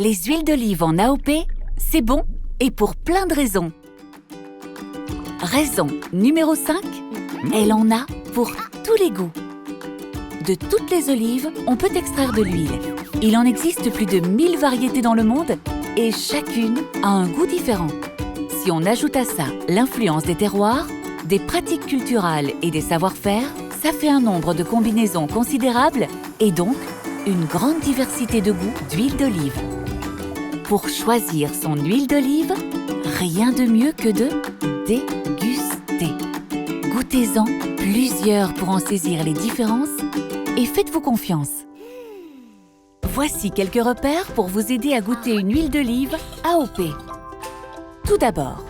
Les huiles d'olive en AOP, c'est bon et pour plein de raisons. Raison numéro 5, elle en a pour tous les goûts. De toutes les olives, on peut extraire de l'huile. Il en existe plus de 1000 variétés dans le monde et chacune a un goût différent. Si on ajoute à ça l'influence des terroirs, des pratiques culturelles et des savoir-faire, ça fait un nombre de combinaisons considérables et donc une grande diversité de goûts d'huile d'olive. Pour choisir son huile d'olive, rien de mieux que de déguster. Goûtez-en plusieurs pour en saisir les différences et faites-vous confiance. Voici quelques repères pour vous aider à goûter une huile d'olive AOP. Tout d'abord,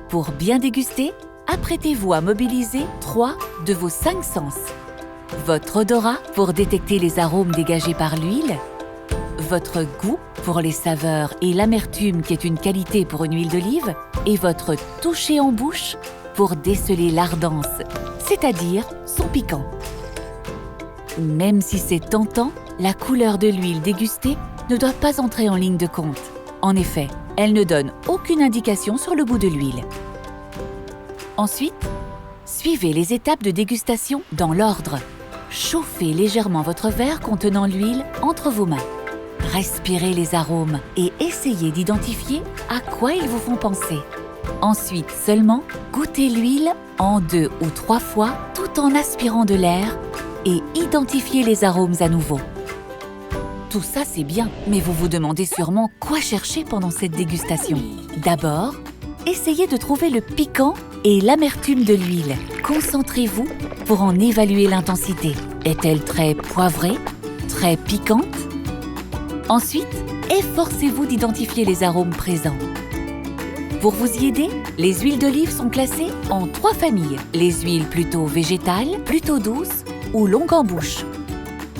pour bien déguster, apprêtez-vous à mobiliser 3 de vos 5 sens. Votre odorat pour détecter les arômes dégagés par l'huile, votre goût pour les saveurs et l'amertume qui est une qualité pour une huile d'olive, et votre toucher en bouche pour déceler l'ardence, c'est-à-dire son piquant. Même si c'est tentant, la couleur de l'huile dégustée ne doit pas entrer en ligne de compte. En effet, elle ne donne aucune indication sur le goût de l'huile. Ensuite, suivez les étapes de dégustation dans l'ordre. Chauffez légèrement votre verre contenant l'huile entre vos mains. Respirez les arômes et essayez d'identifier à quoi ils vous font penser. Ensuite seulement, goûtez l'huile en 2 ou 3 fois tout en aspirant de l'air et identifiez les arômes à nouveau. Tout ça c'est bien, mais vous vous demandez sûrement quoi chercher pendant cette dégustation. D'abord, essayez de trouver le piquant et l'amertume de l'huile. Concentrez-vous pour en évaluer l'intensité. Est-elle très poivrée, très piquante? Ensuite, efforcez-vous d'identifier les arômes présents. Pour vous y aider, les huiles d'olive sont classées en 3 familles. Les huiles plutôt végétales, plutôt douces ou longues en bouche.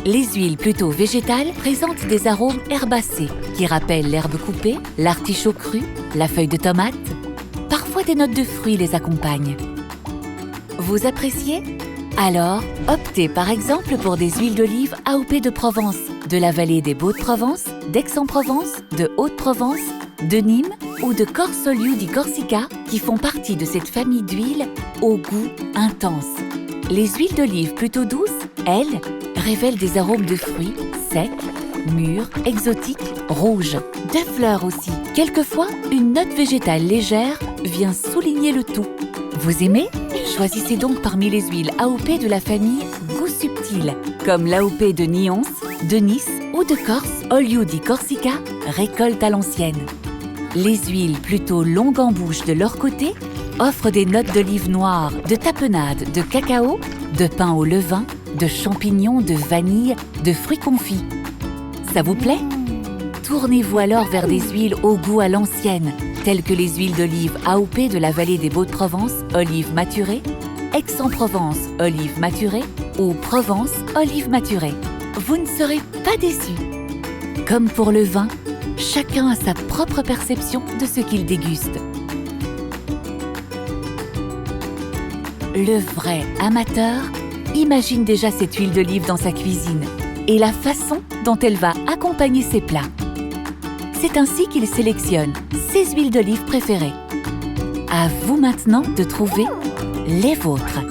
Les huiles plutôt végétales présentent des arômes herbacés qui rappellent l'herbe coupée, l'artichaut cru, la feuille de tomate. Parfois des notes de fruits les accompagnent. Vous appréciez? Alors, optez par exemple pour des huiles d'olive AOP de Provence, de la vallée des Baux-de-Provence, d'Aix-en-Provence, de Haute-Provence, de Nîmes ou de Corse-Olio di Corsica qui font partie de cette famille d'huiles au goût intense. Les huiles d'olive plutôt douces, elles, révèlent des arômes de fruits secs, mûrs, exotiques, rouges, de fleurs aussi. Quelquefois, une note végétale légère vient souligner le tout. Vous aimez? Choisissez donc parmi les huiles AOP de la famille Goût Subtil, comme l'AOP de Nyons, de Nice ou de Corse, Olio di Corsica, récolte à l'ancienne. Les huiles plutôt longues en bouche de leur côté offrent des notes d'olive noire, de tapenade, de cacao, de pain au levain, de champignons, de vanille, de fruits confits. Ça vous plaît? Tournez-vous alors vers des huiles au goût à l'ancienne, telles que les huiles d'olive AOP de la vallée des Baux-de-Provence, olive maturée, Aix-en-Provence, olive maturée ou Provence, olive maturée. Vous ne serez pas déçus. Comme pour le vin, chacun a sa propre perception de ce qu'il déguste. Le vrai amateur imagine déjà cette huile d'olive dans sa cuisine et la façon dont elle va accompagner ses plats. C'est ainsi qu'il sélectionne ses huiles d'olive préférées. À vous maintenant de trouver les vôtres.